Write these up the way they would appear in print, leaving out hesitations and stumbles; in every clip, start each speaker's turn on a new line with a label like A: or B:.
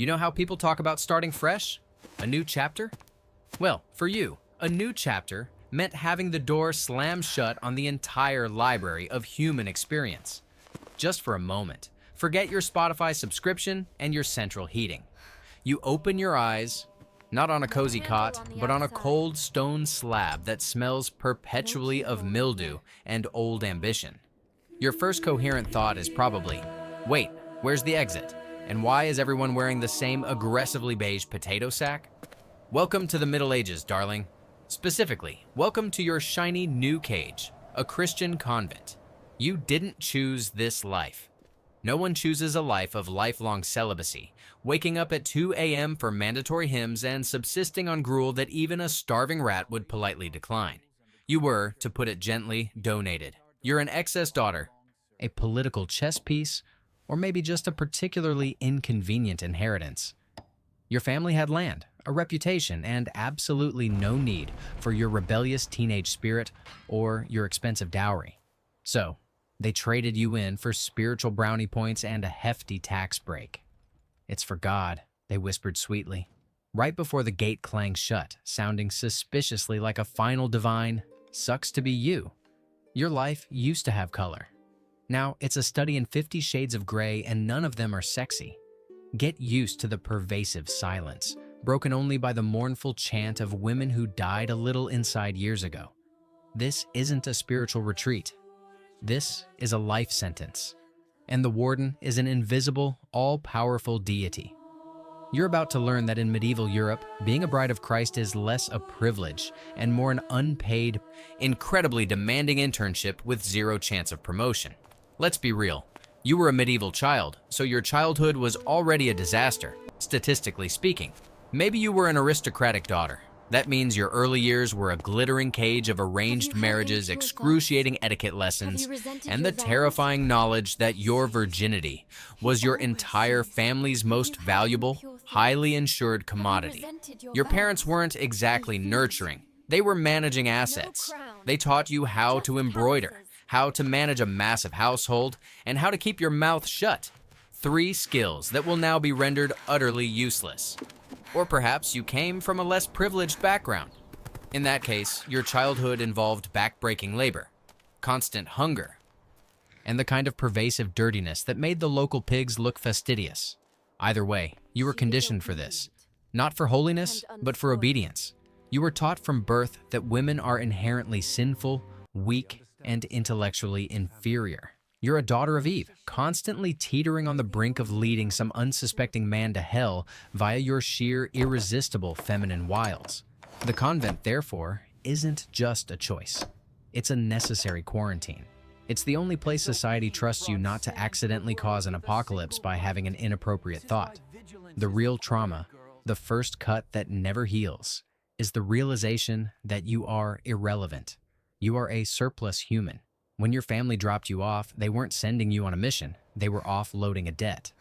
A: You know how people talk about starting fresh? A new chapter? Well, for you, a new chapter meant having the door slam shut on the entire library of human experience. Just for a moment, forget your Spotify subscription and your central heating. You open your eyes, not on a cozy cot, but on a cold stone slab that smells perpetually of mildew and old ambition. Your first coherent thought is probably, wait, where's the exit? And why is everyone wearing the same aggressively beige potato sack? Welcome to the Middle Ages, darling. Specifically, welcome to your shiny new cage, a Christian convent. You didn't choose this life. No one chooses a life of lifelong celibacy, waking up at 2 a.m. for mandatory hymns and subsisting on gruel that even a starving rat would politely decline. You were, to put it gently, donated. You're an excess daughter, a political chess piece, or maybe just a particularly inconvenient inheritance. Your family had land, a reputation, and absolutely no need for your rebellious teenage spirit or your expensive dowry. So, they traded you in for spiritual brownie points and a hefty tax break. It's for God, they whispered sweetly, right before the gate clanged shut, sounding suspiciously like a final divine, sucks to be you. Your life used to have color. Now it's a study in 50 shades of gray and none of them are sexy. Get used to the pervasive silence, broken only by the mournful chant of women who died a little inside years ago. This isn't a spiritual retreat. This is a life sentence, and the warden is an invisible, all-powerful deity. You're about to learn that in medieval Europe, being a bride of Christ is less a privilege and more an unpaid, incredibly demanding internship with zero chance of promotion. Let's be real. You were a medieval child, so your childhood was already a disaster, statistically speaking. Maybe you were an aristocratic daughter. That means your early years were a glittering cage of arranged marriages, excruciating etiquette lessons, and the terrifying knowledge that your virginity was your entire family's most valuable, highly insured commodity. Your parents weren't exactly nurturing. They were managing assets. They taught you how to embroider, how to manage a massive household, and how to keep your mouth shut. 3 skills that will now be rendered utterly useless. Or perhaps you came from a less privileged background. In that case, your childhood involved back-breaking labor, constant hunger, and the kind of pervasive dirtiness that made the local pigs look fastidious. Either way, you were conditioned for this. Not for holiness, but for obedience. You were taught from birth that women are inherently sinful, weak, and intellectually inferior. You're a daughter of Eve, constantly teetering on the brink of leading some unsuspecting man to hell via your sheer, irresistible feminine wiles. The convent, therefore, isn't just a choice. It's a necessary quarantine. It's the only place society trusts you not to accidentally cause an apocalypse by having an inappropriate thought. The real trauma, the first cut that never heals, is the realization that you are irrelevant. You are a surplus human. When your family dropped you off, they weren't sending you on a mission. They were offloading a debt.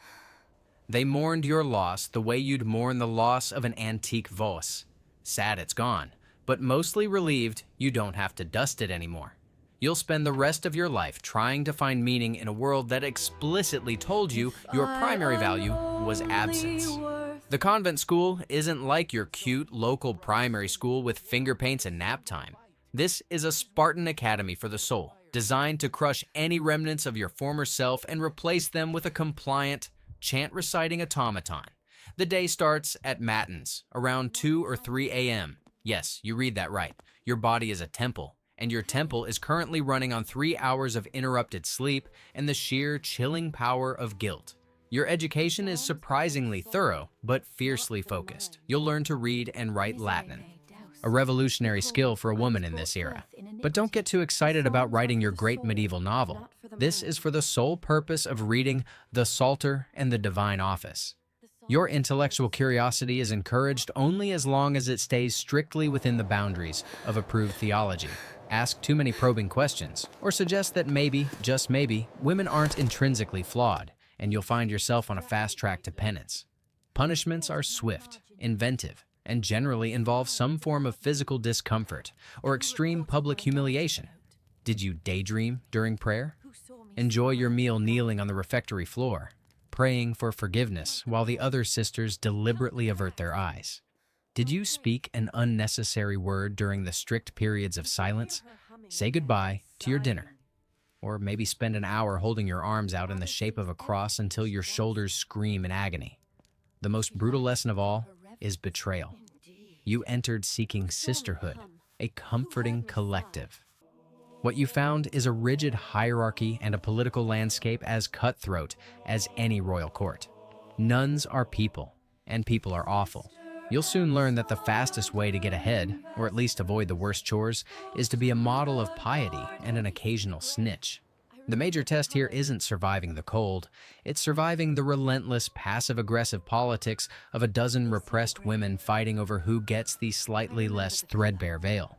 A: They mourned your loss the way you'd mourn the loss of an antique vase. Sad it's gone, but mostly relieved you don't have to dust it anymore. You'll spend the rest of your life trying to find meaning in a world that explicitly told you your primary value was absence. The convent school isn't like your cute local primary school with finger paints and nap time. This is a Spartan academy for the soul, designed to crush any remnants of your former self and replace them with a compliant, chant-reciting automaton. The day starts at matins, around 2 or 3 a.m. Yes, you read that right. Your body is a temple, and your temple is currently running on 3 hours of interrupted sleep and the sheer, chilling power of guilt. Your education is surprisingly thorough, but fiercely focused. You'll learn to read and write Latin, a revolutionary skill for a woman in this era. But don't get too excited about writing your great medieval novel. This is for the sole purpose of reading the Psalter and the Divine Office. Your intellectual curiosity is encouraged only as long as it stays strictly within the boundaries of approved theology. Ask too many probing questions, or suggest that maybe, just maybe, women aren't intrinsically flawed, and you'll find yourself on a fast track to penance. Punishments are swift, inventive, and generally involve some form of physical discomfort or extreme public humiliation. Did you daydream during prayer? Enjoy your meal kneeling on the refectory floor? praying for forgiveness while the other sisters deliberately avert their eyes. Did you speak an unnecessary word during the strict periods of silence? Say goodbye to your dinner. Or maybe spend an hour holding your arms out in the shape of a cross until your shoulders scream in agony. The most brutal lesson of all is betrayal. You entered seeking sisterhood, a comforting collective. What you found is a rigid hierarchy and a political landscape as cutthroat as any royal court. Nuns are people, and people are awful. You'll soon learn that the fastest way to get ahead, or at least avoid the worst chores, is to be a model of piety and an occasional snitch. The major test here isn't surviving the cold, it's surviving the relentless, passive-aggressive politics of a dozen repressed women fighting over who gets the slightly less threadbare veil.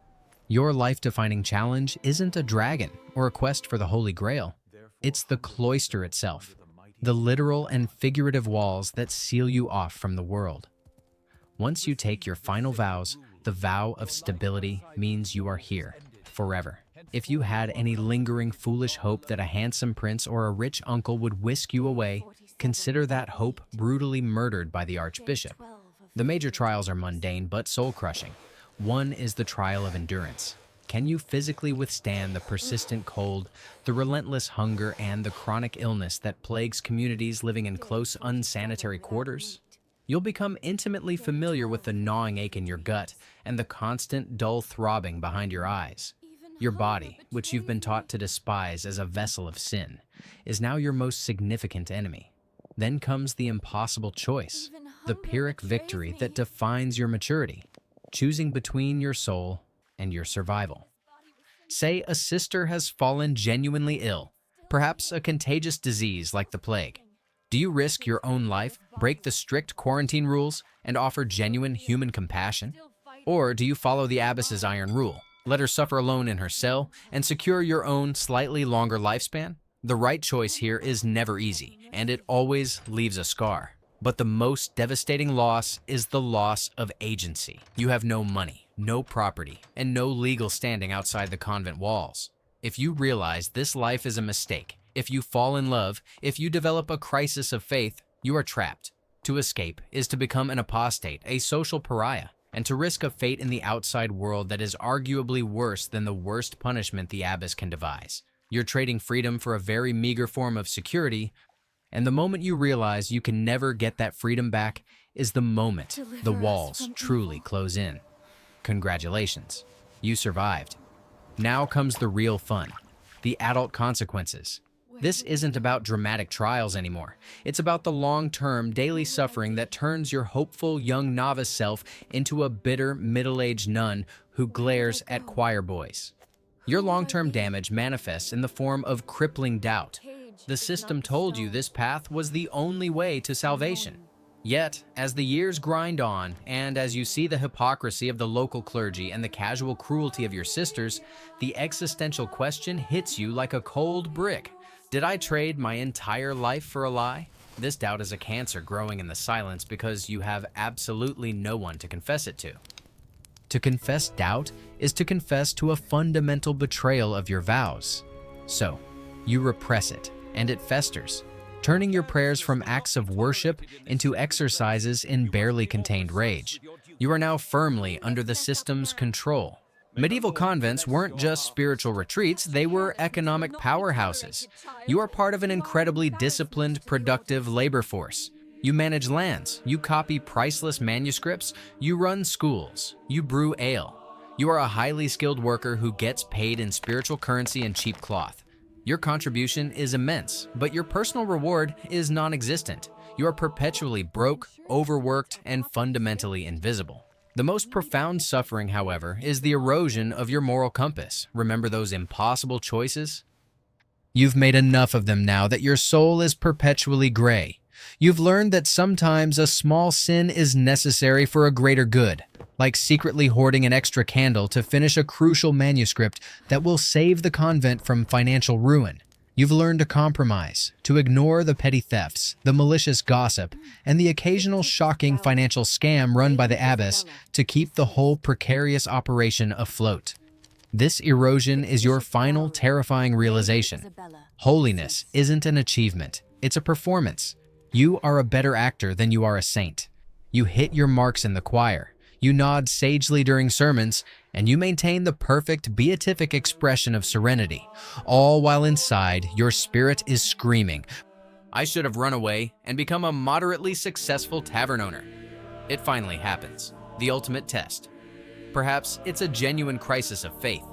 A: Your life-defining challenge isn't a dragon or a quest for the Holy Grail. It's the cloister itself, the literal and figurative walls that seal you off from the world. Once you take your final vows, the vow of stability means you are here forever. If you had any lingering foolish hope that a handsome prince or a rich uncle would whisk you away, consider that hope brutally murdered by the archbishop. The major trials are mundane but soul-crushing. One is the trial of endurance. Can you physically withstand the persistent cold, the relentless hunger, and the chronic illness that plagues communities living in close, unsanitary quarters? You'll become intimately familiar with the gnawing ache in your gut and the constant, dull throbbing behind your eyes. Your body, which you've been taught to despise as a vessel of sin, is now your most significant enemy. Then comes the impossible choice, the Pyrrhic victory that defines your maturity, choosing between your soul and your survival. Say a sister has fallen genuinely ill, perhaps a contagious disease like the plague. Do you risk your own life, break the strict quarantine rules, and offer genuine human compassion? Or do you follow the abbess's iron rule, let her suffer alone in her cell, and secure your own slightly longer lifespan? The right choice here is never easy, and it always leaves a scar. But the most devastating loss is the loss of agency. You have no money, no property, and no legal standing outside the convent walls. If you realize this life is a mistake, if you fall in love, if you develop a crisis of faith, you are trapped. To escape is to become an apostate, a social pariah, and to risk a fate in the outside world that is arguably worse than the worst punishment the abbess can devise. You're trading freedom for a very meager form of security, and the moment you realize you can never get that freedom back is the moment the walls truly close in. Congratulations, you survived. Now comes the real fun, the adult consequences. This isn't about dramatic trials anymore. It's about the long-term daily suffering that turns your hopeful young novice self into a bitter middle-aged nun who glares at choir boys. Your long-term damage manifests in the form of crippling doubt. The system told you this path was the only way to salvation. Yet, as the years grind on, and as you see the hypocrisy of the local clergy and the casual cruelty of your sisters, the existential question hits you like a cold brick. Did I trade my entire life for a lie? This doubt is a cancer growing in the silence because you have absolutely no one to confess it to. To confess doubt is to confess to a fundamental betrayal of your vows. So, you repress it, and it festers, turning your prayers from acts of worship into exercises in barely contained rage. You are now firmly under the system's control. Medieval convents weren't just spiritual retreats, they were economic powerhouses. You are part of an incredibly disciplined, productive labor force. You manage lands, you copy priceless manuscripts, you run schools, you brew ale. You are a highly skilled worker who gets paid in spiritual currency and cheap cloth. Your contribution is immense, but your personal reward is non-existent. You are perpetually broke, overworked, and fundamentally invisible. The most profound suffering, however, is the erosion of your moral compass. Remember those impossible choices? You've made enough of them now that your soul is perpetually gray. You've learned that sometimes a small sin is necessary for a greater good, like secretly hoarding an extra candle to finish a crucial manuscript that will save the convent from financial ruin. You've learned to compromise, to ignore the petty thefts, the malicious gossip, and the occasional shocking financial scam run by the abbess to keep the whole precarious operation afloat. This erosion is your final terrifying realization. Holiness isn't an achievement, it's a performance. You are a better actor than you are a saint. You hit your marks in the choir, you nod sagely during sermons, and you maintain the perfect beatific expression of serenity, all while inside your spirit is screaming, I should have run away and become a moderately successful tavern owner. It finally happens, the ultimate test. Perhaps it's a genuine crisis of faith,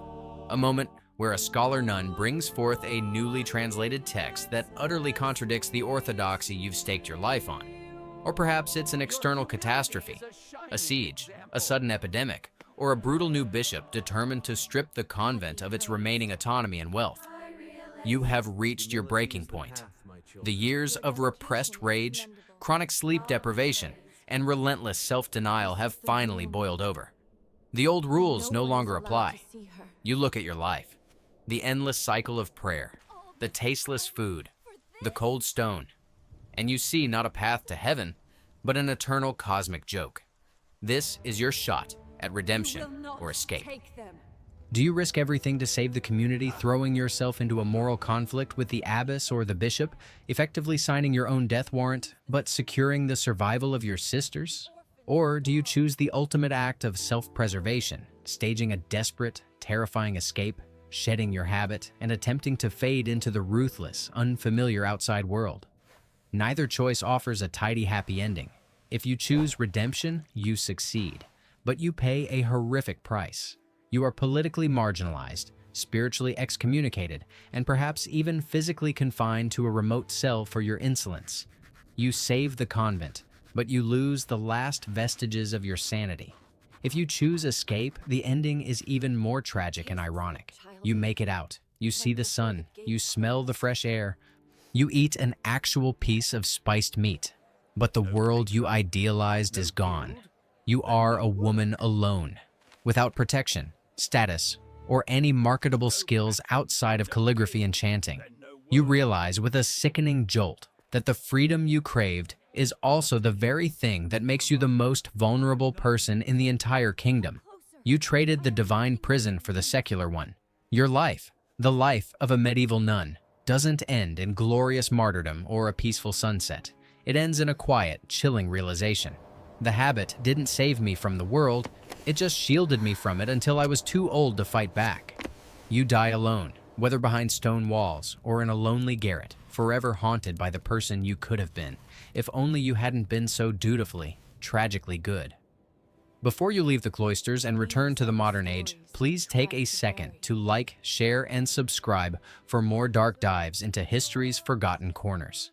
A: a moment where a scholar nun brings forth a newly translated text that utterly contradicts the orthodoxy you've staked your life on. Or perhaps it's an external catastrophe, a siege, a sudden epidemic, or a brutal new bishop determined to strip the convent of its remaining autonomy and wealth. You have reached your breaking point. The years of repressed rage, chronic sleep deprivation, and relentless self-denial have finally boiled over. The old rules no longer apply. You look at your life. The endless cycle of prayer, the tasteless food, the cold stone, and you see not a path to heaven, but an eternal cosmic joke. This is your shot at redemption or escape. Do you risk everything to save the community, throwing yourself into a moral conflict with the abbess or the bishop, effectively signing your own death warrant, but securing the survival of your sisters? Or do you choose the ultimate act of self-preservation, staging a desperate, terrifying escape, shedding your habit, and attempting to fade into the ruthless, unfamiliar outside world? Neither choice offers a tidy, happy ending. If you choose redemption, you succeed, but you pay a horrific price. You are politically marginalized, spiritually excommunicated, and perhaps even physically confined to a remote cell for your insolence. You save the convent, but you lose the last vestiges of your sanity. If you choose escape, the ending is even more tragic and ironic. You make it out, you see the sun, you smell the fresh air, you eat an actual piece of spiced meat, but the world you idealized is gone. You are a woman alone, without protection, status, or any marketable skills outside of calligraphy and chanting. You realize with a sickening jolt that the freedom you craved is also the very thing that makes you the most vulnerable person in the entire kingdom. You traded the divine prison for the secular one. Your life, the life of a medieval nun, doesn't end in glorious martyrdom or a peaceful sunset. It ends in a quiet, chilling realization. The habit didn't save me from the world, it just shielded me from it until I was too old to fight back. You die alone, whether behind stone walls or in a lonely garret, forever haunted by the person you could have been, if only you hadn't been so dutifully, tragically good. Before you leave the cloisters and return to the modern age, please take a second to like, share, and subscribe for more dark dives into history's forgotten corners.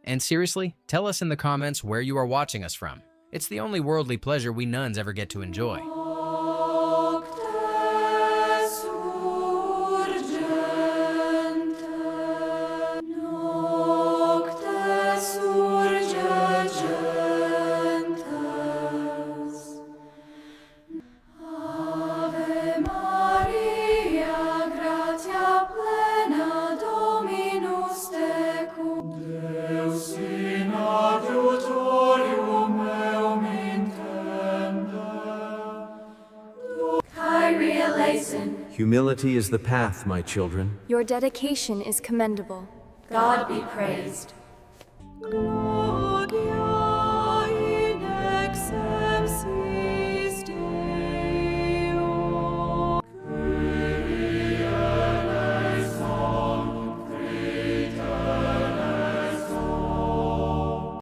A: And seriously, tell us in the comments where you are watching us from. It's the only worldly pleasure we nuns ever get to enjoy.
B: Humility is the path, my children.
C: Your dedication is commendable.
D: God be praised.